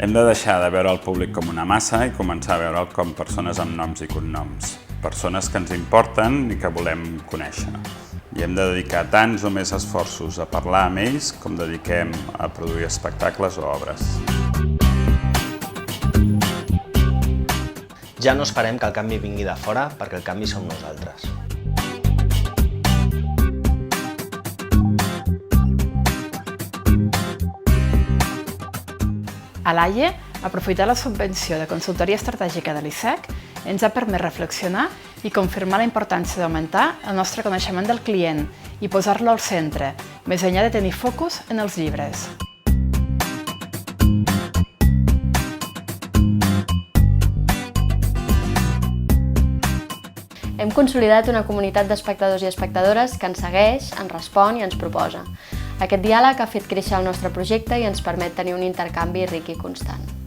Hem de deixar de veure el públic com una massa i començar a veure'l com persones amb noms i cognoms. Persones que ens importen i que volem conèixer. I hem de dedicar tants o més esforços a parlar amb ells com dediquem a produir espectacles o obres. Ja no esperem que el canvi vingui de fora, perquè el canvi som nosaltres. A l'AIE, aprofitar la subvenció de consultoria estratègica de l'ISEC ens ha permès reflexionar i confirmar la importància d'augmentar el nostre coneixement del client i posar-lo al centre, més enllà de tenir focus en els llibres. Hem consolidat una comunitat d'espectadors i espectadores que ens segueix, ens respon i ens proposa. Aquest diàleg ha fet créixer el nostre projecte i ens permet tenir un intercanvi ric i constant.